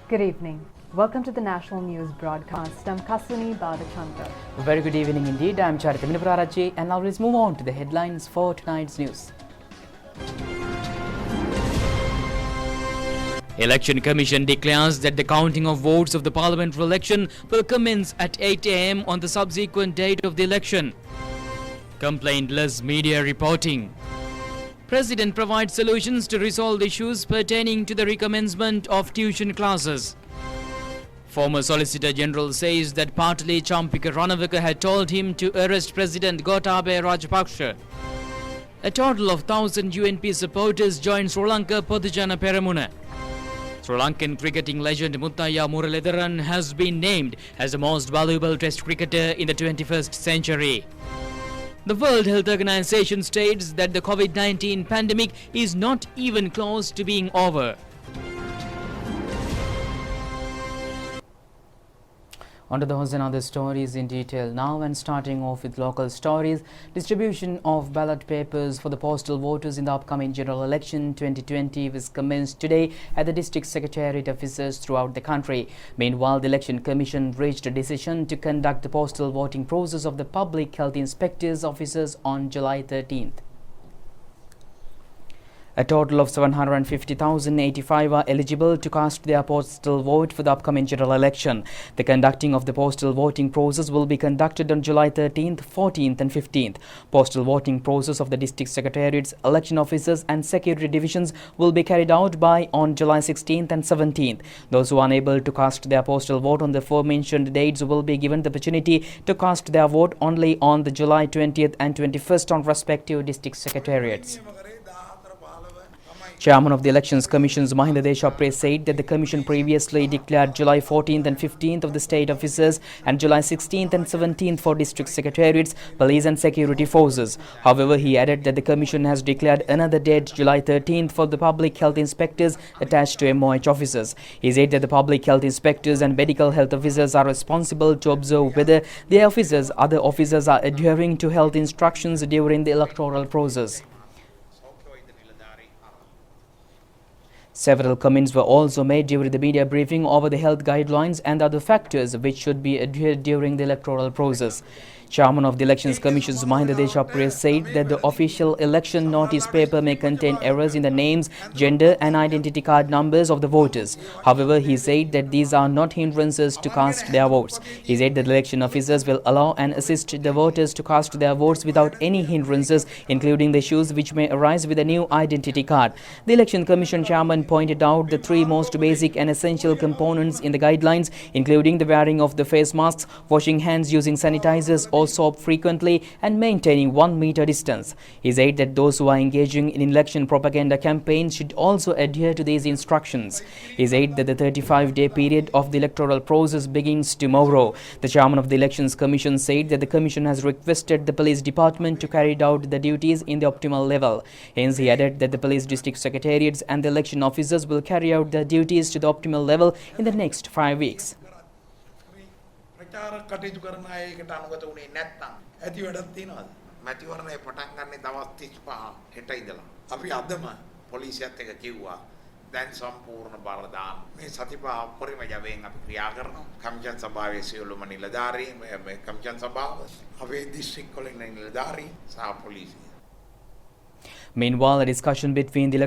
Good evening. Welcome to the National News Broadcast. I'm Kasuni Balachandra. Very good evening indeed. I'm Charita Minapurarachi, and now let's move on to the headlines for tonight's news. Election Commission declares that the counting of votes of the parliamentary election will commence at 8 a.m. on the subsequent date of the election. Complaintless media reporting. President provides solutions to resolve issues pertaining to the recommencement of tuition classes. Former Solicitor General says that partly Champika Ranawaka had told him to arrest President Gotabaya Rajapaksa. A total of 1,000 UNP supporters joined Sri Lanka Podujana Peramuna. Sri Lankan cricketing legend Muthaiya Muralidharan has been named as the most valuable Test cricketer in the 21st century. The World Health Organization states that the COVID-19 pandemic is not even close to being over. On to those and other stories in detail now, and starting off with local stories. Distribution of ballot papers for the postal voters in the upcoming general election 2020 was commenced today at the district secretariat offices throughout the country. Meanwhile, the Election Commission reached a decision to conduct the postal voting process of the public health inspectors' offices on July 13th. A total of 750,085 are eligible to cast their postal vote for the upcoming general election. The conducting of the postal voting process will be conducted on July 13th, 14th and 15th. Postal voting process of the district secretariats, election officers and security divisions will be carried out on July 16th and 17th. Those who are unable to cast their postal vote on the aforementioned dates will be given the opportunity to cast their vote only on the July 20th and 21st on respective district secretariats. Chairman of the Elections Commission Mahinda Deshapre said that the Commission previously declared July 14th and 15th of the state officers and July 16th and 17th for district secretariats, police and security forces. However, he added that the Commission has declared another date, July 13th, for the public health inspectors attached to MOH officers. He said that the public health inspectors and medical health officers are responsible to observe whether their other officers are adhering to health instructions during the electoral process. Several comments were also made during the media briefing over the health guidelines and other factors which should be adhered during the electoral process. Chairman of the Elections Commission Mahinda Deshapre said that the official election notice paper may contain errors in the names, gender and identity card numbers of the voters. However, he said that these are not hindrances to cast their votes. He said that election officers will allow and assist the voters to cast their votes without any hindrances, including the issues which may arise with a new identity card. The Election Commission Chairman pointed out the three most basic and essential components in the guidelines, including the wearing of the face masks, washing hands using sanitizers or soap frequently and maintaining 1 meter distance. He said that those who are engaging in election propaganda campaigns should also adhere to these instructions. He said that the 35-day period of the electoral process begins tomorrow. The chairman of the Elections Commission said that the Commission has requested the police department to carry out the duties in the optimal level. Hence, he added that the police district secretariats and the election officers will carry out their duties to the optimal level in the next 5 weeks. කටයුතු කරන අය ඒකට අනුගත වුණේ නැත්නම් ඇති වැඩක් තියනවාද? මැතිවරණය පටන් ගන්න දවස් 35 හෙට ඉඳලා. අපි අදම පොලිසියත් එක්ක කිව්වා දැන් සම්පූර්ණ බල දාන්න. මේ සතිපහ පරිම ජවයෙන් අපි ක්‍රියා කරනවා. කමිෂන් සභාවේ සියලුම නිලධාරීන් මේ කමිෂන් සභාව අපේ දිස්ත්‍රික් වලින් නිලධාරීන් සහ පොලිසිය. Meanwhile, a discussion between the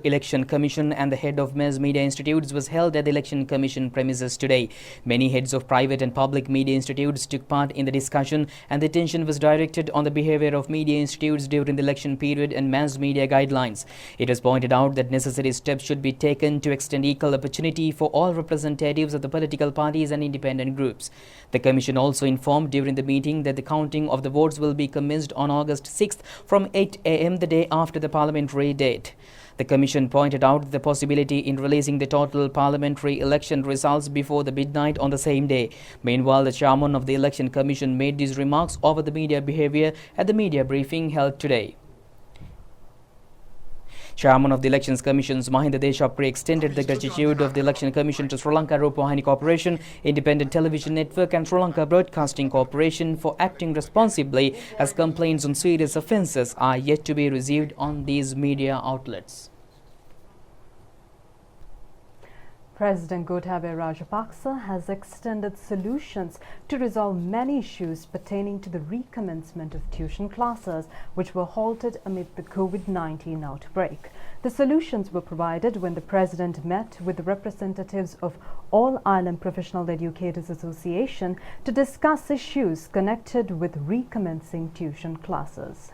Election Commission and the head of mass media institutes was held at the Election Commission premises today. Many heads of private and public media institutes took part in the discussion, and the attention was directed on the behavior of media institutes during the election period and mass media guidelines. It was pointed out that necessary steps should be taken to extend equal opportunity for all representatives of the political parties and independent groups. The Commission also informed during the meeting that the counting of the votes will be commenced on August 6th from 8 a.m. the day after the parliamentary date. The Commission pointed out the possibility in releasing the total parliamentary election results before the midnight on the same day. Meanwhile, the chairman of the Election Commission made these remarks over the media behavior at the media briefing held today. Chairman of the Elections Commission Mahinda Deshapre extended the gratitude of the Election Commission to Sri Lanka Rupavahini Corporation, Independent Television Network and Sri Lanka Broadcasting Corporation for acting responsibly as complaints on serious offences are yet to be received on these media outlets. President Gotabaya Rajapaksa has extended solutions to resolve many issues pertaining to the recommencement of tuition classes, which were halted amid the COVID-19 outbreak. The solutions were provided when the President met with the representatives of All Island Professional Educators Association to discuss issues connected with recommencing tuition classes.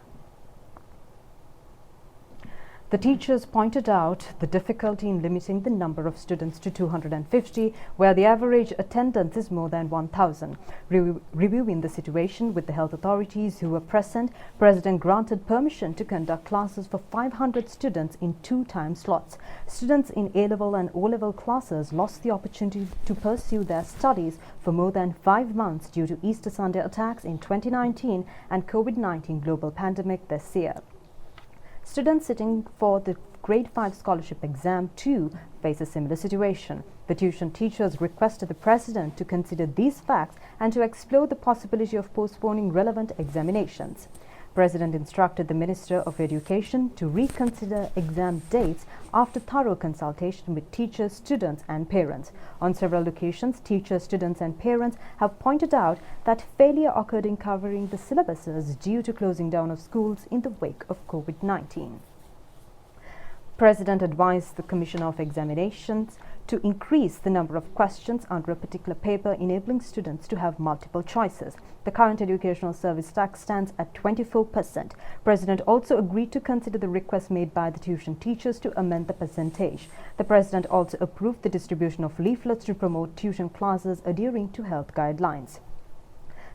The teachers pointed out the difficulty in limiting the number of students to 250, where the average attendance is more than 1,000. Reviewing the situation with the health authorities who were present, President granted permission to conduct classes for 500 students in 2 time slots. Students in A-level and O-level classes lost the opportunity to pursue their studies for more than 5 months due to Easter Sunday attacks in 2019 and COVID-19 global pandemic this year. Students sitting for the Grade 5 scholarship exam too face a similar situation. The tuition teachers requested the President to consider these facts and to explore the possibility of postponing relevant examinations. President instructed the Minister of Education to reconsider exam dates after thorough consultation with teachers, students and parents. On several occasions, teachers, students and parents have pointed out that failure occurred in covering the syllabuses due to closing down of schools in the wake of COVID-19. President advised the Commission of Examinations to increase the number of questions under a particular paper, enabling students to have multiple choices. The current educational service tax stands at 24%. President also agreed to consider the request made by the tuition teachers to amend the percentage. The President also approved the distribution of leaflets to promote tuition classes adhering to health guidelines.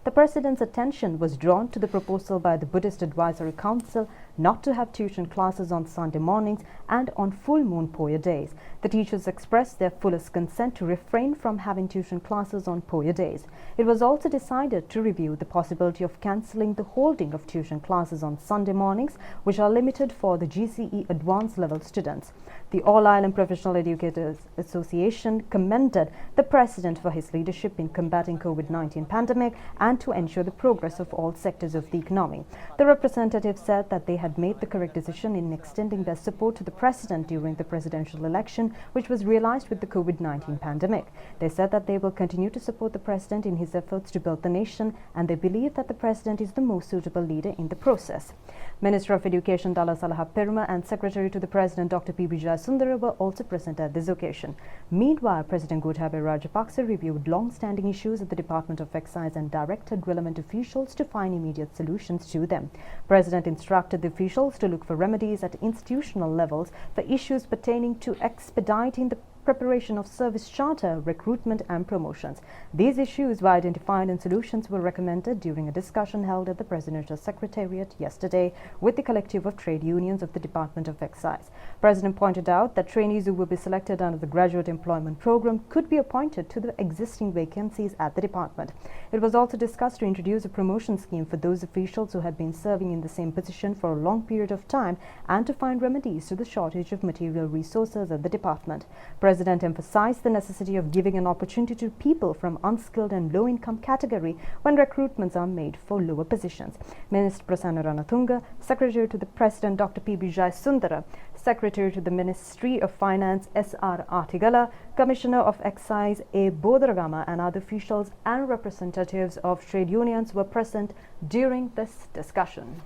The President's attention was drawn to the proposal by the Buddhist Advisory Council not to have tuition classes on Sunday mornings and on full moon Poya days. The teachers expressed their fullest consent to refrain from having tuition classes on Poya days. It was also decided to review the possibility of cancelling the holding of tuition classes on Sunday mornings, which are limited for the GCE advanced level students. The All Island Professional Educators Association commended the President for his leadership in combating COVID-19 pandemic and to ensure the progress of all sectors of the economy. The representative said that they had made the correct decision in extending their support to the President during the presidential election, which was realized with the COVID-19 pandemic. They said that they will continue to support the President in his efforts to build the nation, and they believe that the President is the most suitable leader in the process. Minister of Education Dala Salaha Peruma and Secretary to the President Dr. P. Sundara were also present at this occasion. Meanwhile, President Gotabaya Rajapaksa reviewed long-standing issues at the Department of Excise and directed relevant officials to find immediate solutions to them. President instructed the officials to look for remedies at institutional levels for issues pertaining to expediting the preparation of service charter, recruitment and promotions. These issues were identified and solutions were recommended during a discussion held at the Presidential Secretariat yesterday with the collective of trade unions of the Department of Excise. President pointed out that trainees who will be selected under the Graduate Employment Program could be appointed to the existing vacancies at the department. It was also discussed to introduce a promotion scheme for those officials who had been serving in the same position for a long period of time and to find remedies to the shortage of material resources at the department. President emphasized the necessity of giving an opportunity to people from unskilled and low-income category when recruitments are made for lower positions. Minister Prasanna Ranatunga, Secretary to the President Dr. P. Sundara, Secretary to the Ministry of Finance S.R. Artigala, Commissioner of Excise A. Bodaragama and other officials and representatives of trade unions were present during this discussion.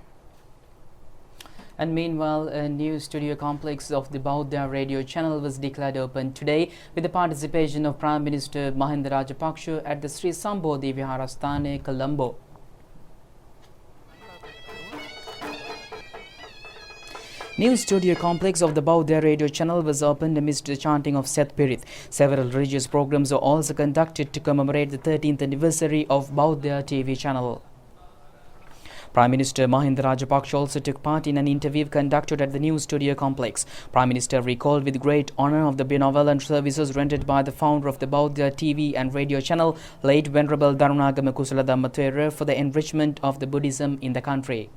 And meanwhile, a new studio complex of the Bauddha radio channel was declared open today with the participation of Prime Minister Mahinda Rajapaksa at the Sri Sambodhi Viharasthane, Colombo. New studio complex of the Bauddha radio channel was opened amidst the chanting of Seth Pirith. Several religious programs were also conducted to commemorate the 13th anniversary of Bauddha TV channel. Prime Minister Mahinda Rajapaksa also took part in an interview conducted at the new studio complex. Prime Minister recalled with great honour of the benevolent services rendered by the founder of the Bauddha TV and radio channel, late Venerable Darunagama Kusaladhamma Thera, for the enrichment of the Buddhism in the country.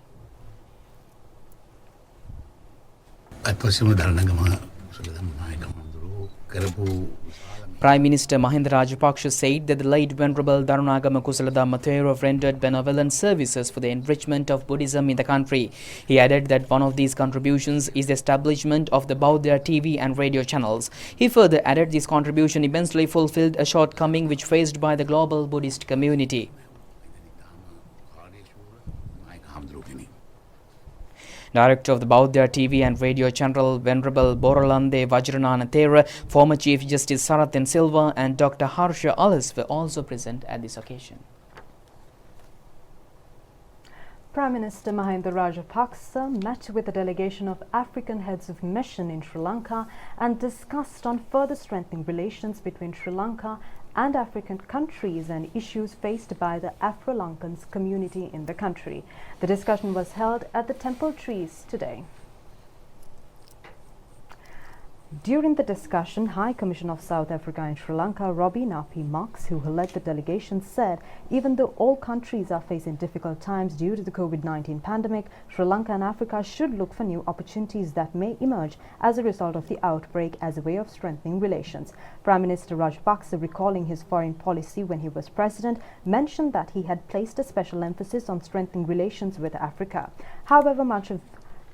Prime Minister Mahinda Rajapaksa said that the late Venerable Darunagama Kusaladhamma Thero rendered benevolent services for the enrichment of Buddhism in the country. He added that one of these contributions is the establishment of the Bauddha TV and radio channels. He further added this contribution immensely fulfilled a shortcoming which faced by the global Buddhist community. Director of the Bauddha TV and radio channel Venerable Boralande Vajranana Thera, former Chief Justice Sarathan Silva and Dr. Harsha Alice were also present at this occasion. Prime Minister Mahinda Rajapaksa met with a delegation of African heads of mission in Sri Lanka and discussed on further strengthening relations between Sri Lanka and African countries and issues faced by the Afro-Lankans community in the country. The discussion was held at the Temple Trees today. During the discussion, High Commissioner of South Africa in Sri Lanka, Robbie Napi Marks, who led the delegation, said even though all countries are facing difficult times due to the COVID-19 pandemic, Sri Lanka and Africa should look for new opportunities that may emerge as a result of the outbreak as a way of strengthening relations. Prime Minister Rajapaksa, recalling his foreign policy when he was president, mentioned that he had placed a special emphasis on strengthening relations with Africa. However, much of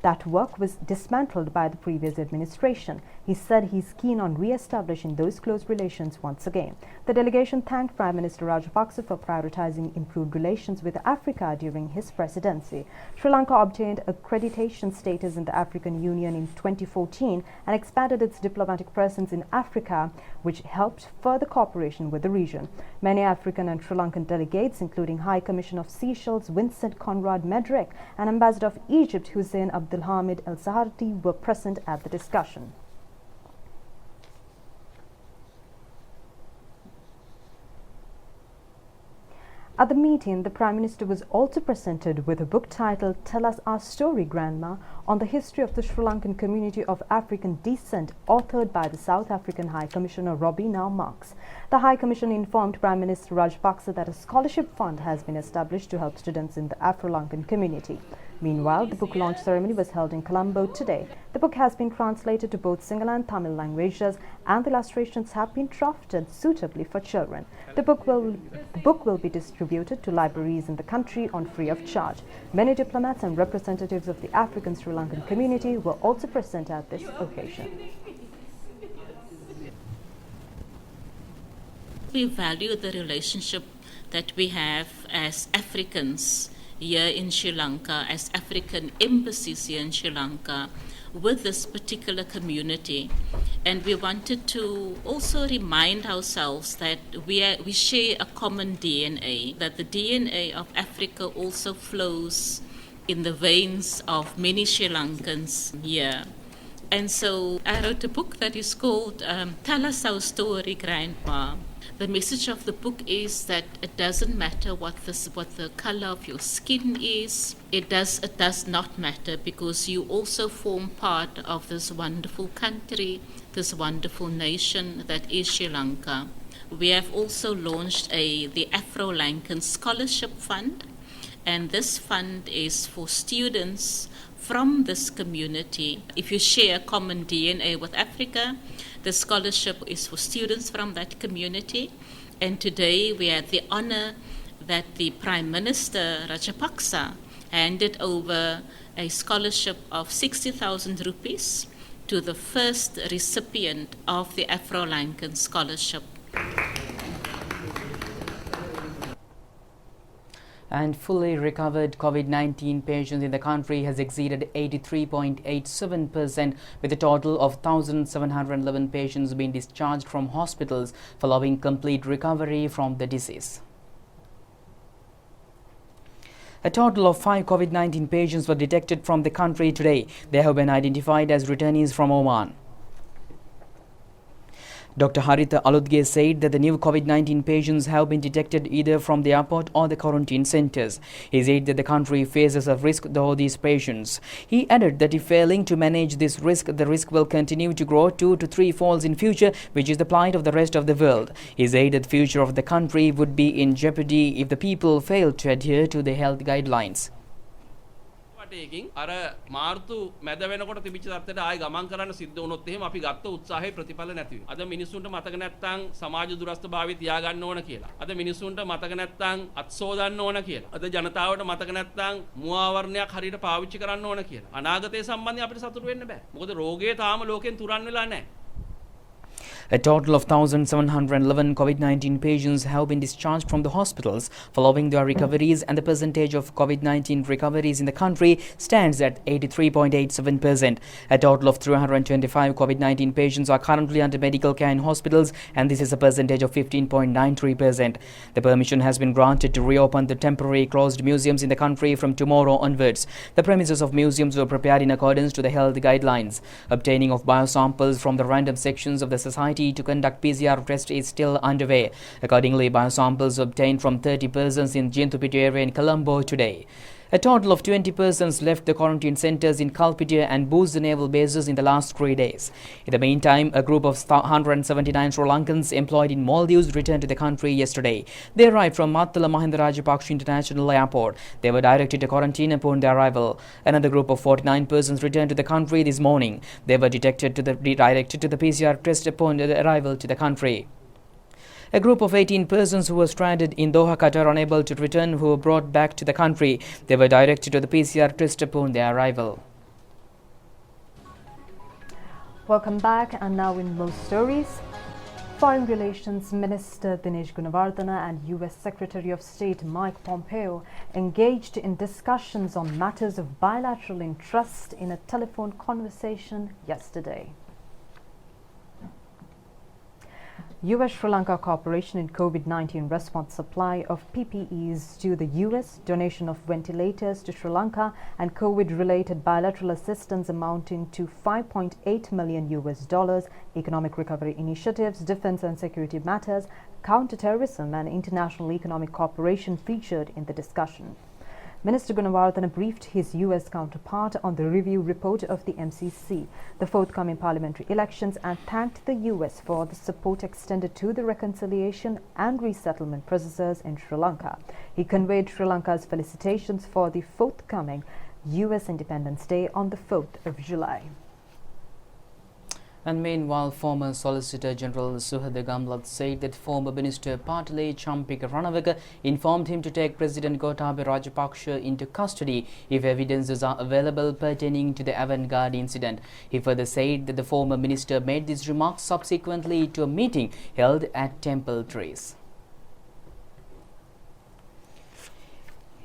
that work was dismantled by the previous administration. He said he's keen on re-establishing those close relations once again. The delegation thanked Prime Minister Rajapaksa for prioritizing improved relations with Africa during his presidency. Sri Lanka obtained accreditation status in the African Union in 2014 and expanded its diplomatic presence in Africa, which helped further cooperation with the region. Many African and Sri Lankan delegates, including High Commissioner of Seychelles Vincent Conrad Medrek and Ambassador of Egypt Hussein Abdulhamid El Saharti, were present at the discussion. At the meeting, the Prime Minister was also presented with a book titled Tell Us Our Story, Grandma, on the history of the Sri Lankan community of African descent, authored by the South African High Commissioner Robbie Now Marks. The High Commissioner informed Prime Minister Rajapaksa that a scholarship fund has been established to help students in the Afro-Lankan community. Meanwhile, the book launch ceremony was held in Colombo today. The book has been translated to both Sinhala and Tamil languages, and the illustrations have been drafted suitably for children. The book will be distributed to libraries in the country on free of charge. Many diplomats and representatives of the African Sri Lankan community were also present at this occasion. We value the relationship that we have as Africans here in Sri Lanka, as African embassies here in Sri Lanka, with this particular community. And we wanted to also remind ourselves that we share a common DNA, that the DNA of Africa also flows in the veins of many Sri Lankans here. And so I wrote a book that is called Tell Us Our Story, Grandma. The message of the book is that it doesn't matter what the color of your skin is. It does not matter, because you also form part of this wonderful country, this wonderful nation that is Sri Lanka. We have also launched the Afro-Lankan Scholarship Fund, and this fund is for students from this community. If you share a common DNA with Africa, the scholarship is for students from that community. And today we had the honor that the Prime Minister Rajapaksa handed over a scholarship of 60,000 rupees to the first recipient of the Afro-Lankan Scholarship. And fully recovered COVID-19 patients in the country has exceeded 83.87%, with a total of 1,711 patients being discharged from hospitals following complete recovery from the disease. A total of 5 COVID-19 patients were detected from the country today. They have been identified as returnees from Oman. Dr. Haritha Aludge said that the new COVID-19 patients have been detected either from the airport or the quarantine centers. He said that the country faces a risk to these patients. He added that if failing to manage this risk, the risk will continue to grow 2 to 3 folds in future, which is the plight of the rest of the world. He said that the future of the country would be in jeopardy if the people fail to adhere to the health guidelines. 18%කින් අර මාර්තු මැද වෙනකොට තිබිච්ච තත්ත්වයට ආයෙ ගමන් කරන්න සිද්ධ වුණොත් එහෙම අපි ගත්ත උත්සාහයේ ප්‍රතිඵල නැති වෙනවා. අද මිනිස්සුන්ට මතක නැත්තම් සමාජ දුරස්ථභාවය තියාගන්න ඕන කියලා. අද මිනිස්සුන්ට මතක නැත්තම් අත්සෝදන්න ඕන කියලා. අද ජනතාවට මතක නැත්තම් මුවාවරණයක් හරියට පාවිච්චි කරන්න ඕන කියලා. අනාගතය සම්බන්ධයෙන් අපිට සතුටු වෙන්න බෑ. මොකද රෝගය තාම ලෝකෙන් තුරන් වෙලා නැහැ. A total of 1,711 COVID-19 patients have been discharged from the hospitals following their recoveries, and the percentage of COVID-19 recoveries in the country stands at 83.87%. A total of 325 COVID-19 patients are currently under medical care in hospitals, and this is a percentage of 15.93%. The permission has been granted to reopen the temporary closed museums in the country from tomorrow onwards. The premises of museums were prepared in accordance to the health guidelines. Obtaining of biosamples from the random sections of the society to conduct PCR test is still underway. Accordingly, biosamples obtained from 30 persons in Jintupitu area in Colombo today. A total of 20 persons left the quarantine centres in Kalpitia and Booz naval bases in the last 3 days. In the meantime, a group of 179 Sri Lankans employed in Maldives returned to the country yesterday. They arrived from Mattala Mahinda Rajapaksa International Airport. They were directed to quarantine upon their arrival. Another group of 49 persons returned to the country this morning. They were directed to the PCR test upon their arrival to the country. A group of 18 persons who were stranded in Doha, Qatar, unable to return, who were brought back to the country. They were directed to the PCR test upon their arrival. Welcome back, and now in most stories. Foreign Relations Minister Dinesh Gunawardena and US Secretary of State Mike Pompeo engaged in discussions on matters of bilateral interest in a telephone conversation yesterday. US-Sri Lanka cooperation in COVID-19 response, supply of PPEs to the US, donation of ventilators to Sri Lanka, and COVID-related bilateral assistance amounting to $5.8 million, economic recovery initiatives, defense and security matters, counter-terrorism and international economic cooperation featured in the discussion. Minister Gunawardena briefed his US counterpart on the review report of the MCC, the forthcoming parliamentary elections, and thanked the US for the support extended to the reconciliation and resettlement processes in Sri Lanka. He conveyed Sri Lanka's felicitations for the forthcoming US Independence Day on the 4th of July. And meanwhile, former Solicitor General Suhada Gamlat said that former Minister Patale Champika Ranawaka informed him to take President Gotabaya Rajapaksa into custody if evidences are available pertaining to the avant-garde incident. He further said that the former minister made these remarks subsequently to a meeting held at Temple Trees.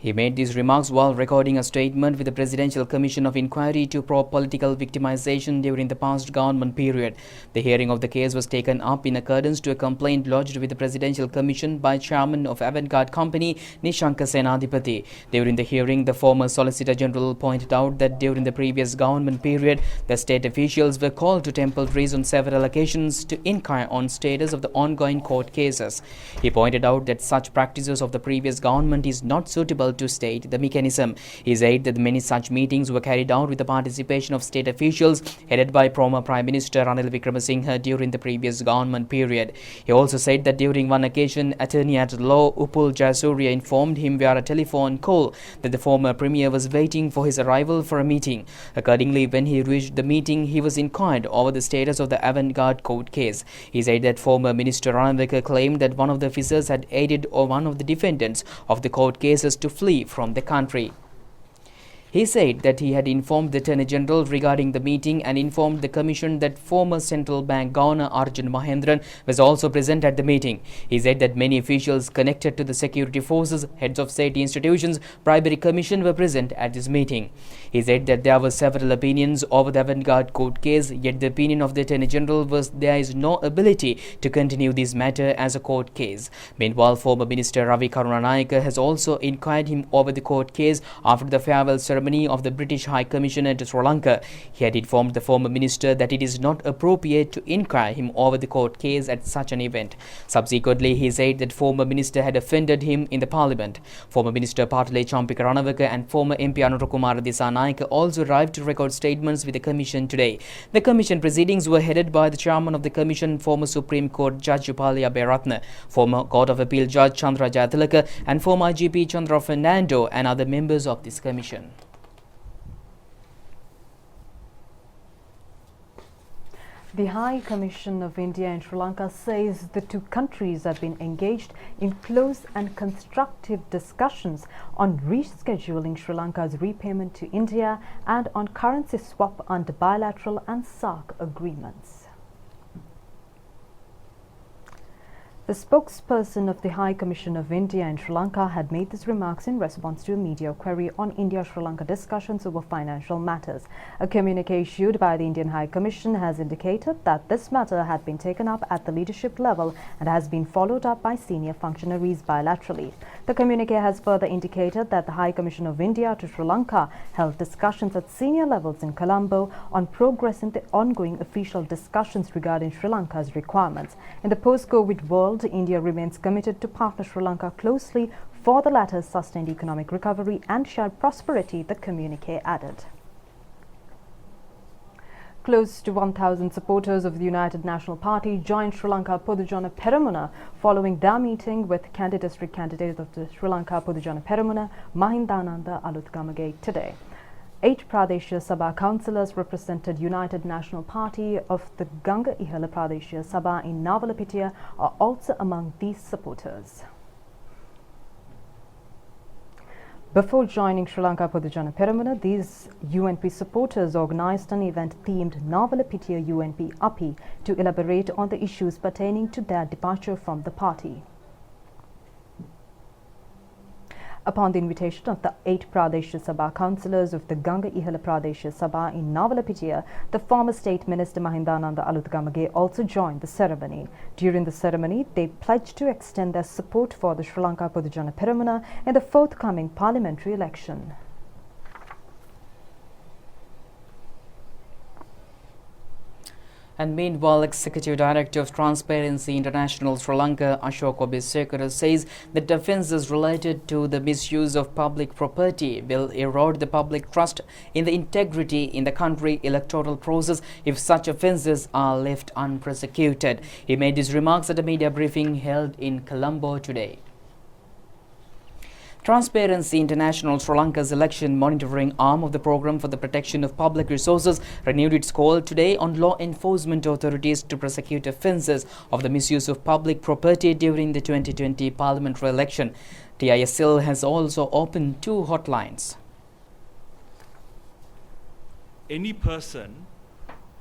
He made these remarks while recording a statement with the Presidential Commission of Inquiry to probe political victimization during the past government period. The hearing of the case was taken up in accordance to a complaint lodged with the Presidential Commission by Chairman of Avant-Garde Company Nishanka Senadipati. During the hearing, the former Solicitor General pointed out that during the previous government period, the state officials were called to Temple Trees on several occasions to inquire on status of the ongoing court cases. He pointed out that such practices of the previous government is not suitable to state the mechanism. He said that many such meetings were carried out with the participation of state officials headed by former Prime Minister Ranil Wickremesinghe during the previous government period. He also said that during one occasion, attorney at law Upul Jayasuriya informed him via a telephone call that the former Premier was waiting for his arrival for a meeting. Accordingly, when he reached the meeting, he was inquired over the status of the avant-garde court case. He said that former Minister Ranawaka claimed that one of the officers had aided or one of the defendants of the court cases to flee from the country. He said that he had informed the Attorney General regarding the meeting and informed the Commission that former Central Bank Governor Arjun Mahendran was also present at the meeting. He said that many officials connected to the security forces, heads of state institutions, Bribery Commission were present at this meeting. He said that there were several opinions over the avant-garde court case, yet the opinion of the Attorney General was there is no ability to continue this matter as a court case. Meanwhile, former Minister Ravi Karunanayake has also inquired him over the court case after the farewell ceremony of the British High Commissioner to Sri Lanka. He had informed the former minister that it is not appropriate to inquire him over the court case at such an event. Subsequently, he said that former minister had offended him in the parliament. Former Minister Patale Champika Ranawaka and former MP Anurukumara Dissanayake also arrived to record statements with the Commission today. The Commission proceedings were headed by the Chairman of the Commission, former Supreme Court Judge Upaliya Beratna, former Court of Appeal Judge Chandra Jayatilaka, and former IGP Chandra Fernando and other members of this Commission. The High Commission of India in Sri Lanka says the two countries have been engaged in close and constructive discussions on rescheduling Sri Lanka's repayment to India and on currency swap under bilateral and SAARC agreements. The spokesperson of the High Commission of India in Sri Lanka had made these remarks in response to a media query on India-Sri Lanka discussions over financial matters. A communique issued by the Indian High Commission has indicated that this matter had been taken up at the leadership level and has been followed up by senior functionaries bilaterally. The communique has further indicated that the High Commission of India to Sri Lanka held discussions at senior levels in Colombo on progress in the ongoing official discussions regarding Sri Lanka's requirements. In the post-COVID world, India remains committed to partner Sri Lanka closely for the latter's sustained economic recovery and shared prosperity, the communique added. Close to 1,000 supporters of the United National Party joined Sri Lanka Podujana Peramuna following their meeting with district candidate of the Sri Lanka Podujana Peramuna, Mahindananda Alutgamage, today. 8 Pradeshya Sabha councillors represented United National Party of the Ganga Ihala Pradeshya Sabha in Navalapitiya are also among these supporters. Before joining Sri Lanka Podujana Peramuna, these UNP supporters organised an event themed Navalapitiya UNP Api to elaborate on the issues pertaining to their departure from the party. Upon the invitation of the 8 Pradeshya Sabha councillors of the Ganga Ihala Pradeshya Sabha in Navalapitiya, the former State Minister Mahindananda Alutgamage also joined the ceremony. During the ceremony, they pledged to extend their support for the Sri Lanka Podujana Peramuna in the forthcoming parliamentary election. And meanwhile, Executive Director of Transparency International Sri Lanka, Ashok Obesekara, says that offences related to the misuse of public property will erode the public trust in the integrity in the country electoral process if such offences are left unprosecuted. He made his remarks at a media briefing held in Colombo today. Transparency International Sri Lanka's election monitoring arm of the Programme for the Protection of Public Resources renewed its call today on law enforcement authorities to prosecute offences of the misuse of public property during the 2020 parliamentary election. TISL has also opened 2 hotlines. Any person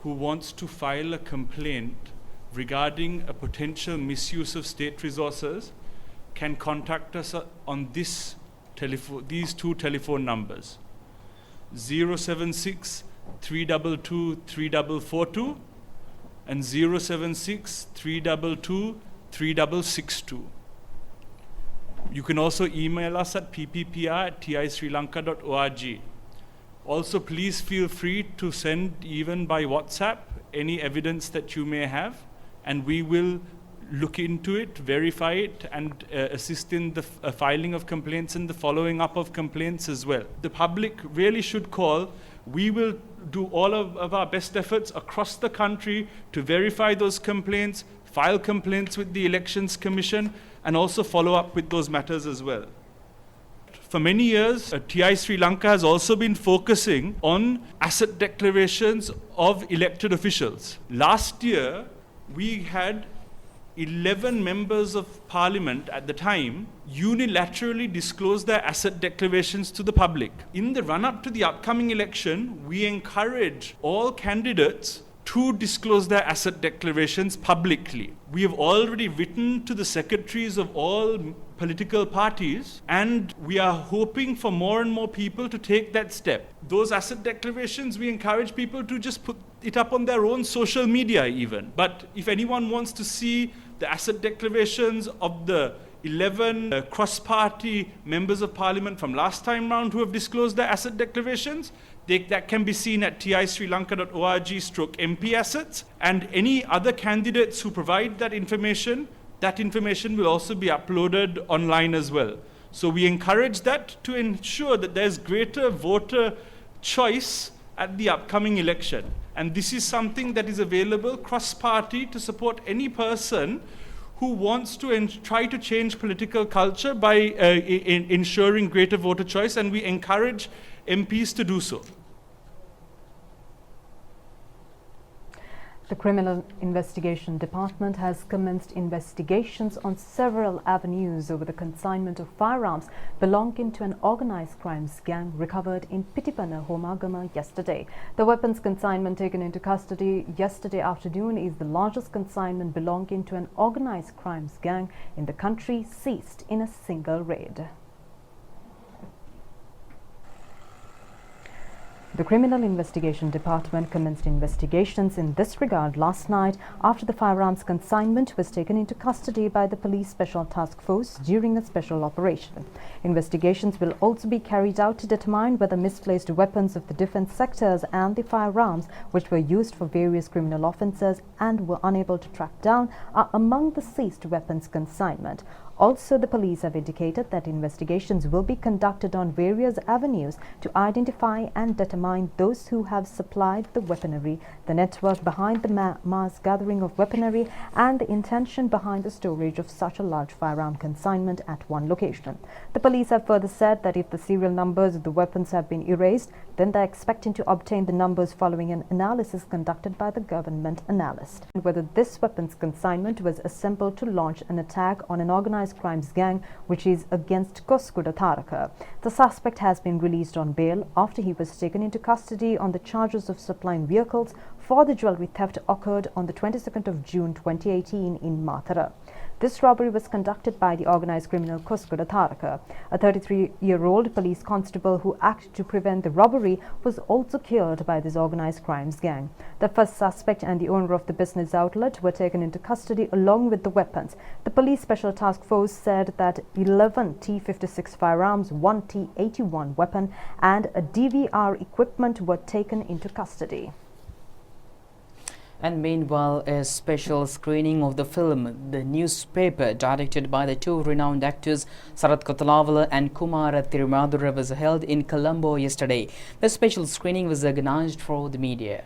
who wants to file a complaint regarding a potential misuse of state resources can contact us on these 2 telephone numbers, 076 322 3442 and 076 322 3662. You can also email us at pppr@tisrilanka.org. Also, please feel free to send even by WhatsApp any evidence that you may have, and we will look into it, verify it, and assist in the filing of complaints and the following up of complaints as well. The public really should call. We will do all of our best efforts across the country to verify those complaints, file complaints with the Elections Commission, and also follow up with those matters as well. For many years, TI Sri Lanka has also been focusing on asset declarations of elected officials. Last year, we had 11 members of parliament at the time unilaterally disclosed their asset declarations to the public. In the run-up to the upcoming election, we encourage all candidates to disclose their asset declarations publicly. We have already written to the secretaries of all political parties, and we are hoping for more and more people to take that step. Those asset declarations, we encourage people to just put it up on their own social media even. But if anyone wants to see the asset declarations of the 11 cross-party members of parliament from last time round who have disclosed their asset declarations, that can be seen at tisrilanka.org/MP assets, and any other candidates who provide that information will also be uploaded online as well. So we encourage that to ensure that there's greater voter choice at the upcoming election. And this is something that is available cross-party to support any person who wants to try to change political culture by ensuring greater voter choice, and we encourage MPs to do so. The Criminal Investigation Department has commenced investigations on several avenues over the consignment of firearms belonging to an organized crimes gang recovered in Pitipana, Homagama yesterday. The weapons consignment taken into custody yesterday afternoon is the largest consignment belonging to an organized crimes gang in the country seized in a single raid. The Criminal Investigation Department commenced investigations in this regard last night after the firearms consignment was taken into custody by the Police Special Task Force during a special operation. Investigations will also be carried out to determine whether misplaced weapons of the defense sectors and the firearms which were used for various criminal offences and were unable to track down are among the seized weapons consignment. Also, the police have indicated that investigations will be conducted on various avenues to identify and determine those who have supplied the weaponry, the network behind the mass gathering of weaponry, and the intention behind the storage of such a large firearm consignment at one location. The police have further said that if the serial numbers of the weapons have been erased, then they are expecting to obtain the numbers following an analysis conducted by the government analyst. And whether this weapons consignment was assembled to launch an attack on an organized crimes gang which is against Koskuda Tharaka. The suspect has been released on bail after he was taken into custody on the charges of supplying vehicles for the jewellery theft occurred on the 22nd of June 2018 in Mathura. This robbery was conducted by the organised criminal Koskuda Tharaka. A 33-year-old police constable who acted to prevent the robbery was also killed by this organised crimes gang. The first suspect and the owner of the business outlet were taken into custody along with the weapons. The Police Special Task Force said that 11 T-56 firearms, 1 T-81 weapon and a DVR equipment were taken into custody. And meanwhile, a special screening of the film The Newspaper, directed by the two renowned actors Sarath Kotalavala and Kumara Thirumadura, was held in Colombo yesterday. The special screening was organized for the media.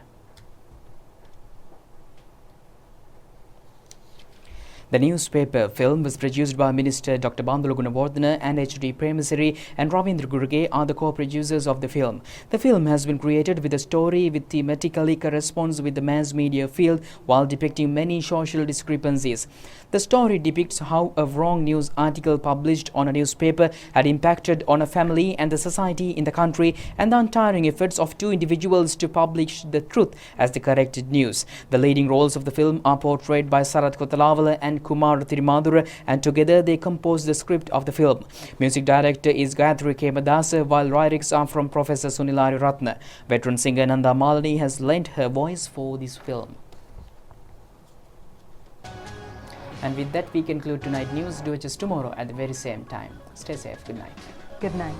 The Newspaper film was produced by Minister Dr. Bandula Gunawardena and H.D. Premasiri and Ravindra Gurge are the co-producers of the film. The film has been created with a story which thematically corresponds with the mass media field while depicting many social discrepancies. The story depicts how a wrong news article published on a newspaper had impacted on a family and the society in the country and the untiring efforts of two individuals to publish the truth as the corrected news. The leading roles of the film are portrayed by Sarath Kotalavala and Kumar Thirumadura, and together they composed the script of the film. Music director is Gayatri Kemadasa, while lyrics are from Professor Sunilari Ratna. Veteran singer Nanda Malini has lent her voice for this film. And with that, we conclude tonight's news. Do it just tomorrow at the very same time. Stay safe. Good night. Good night.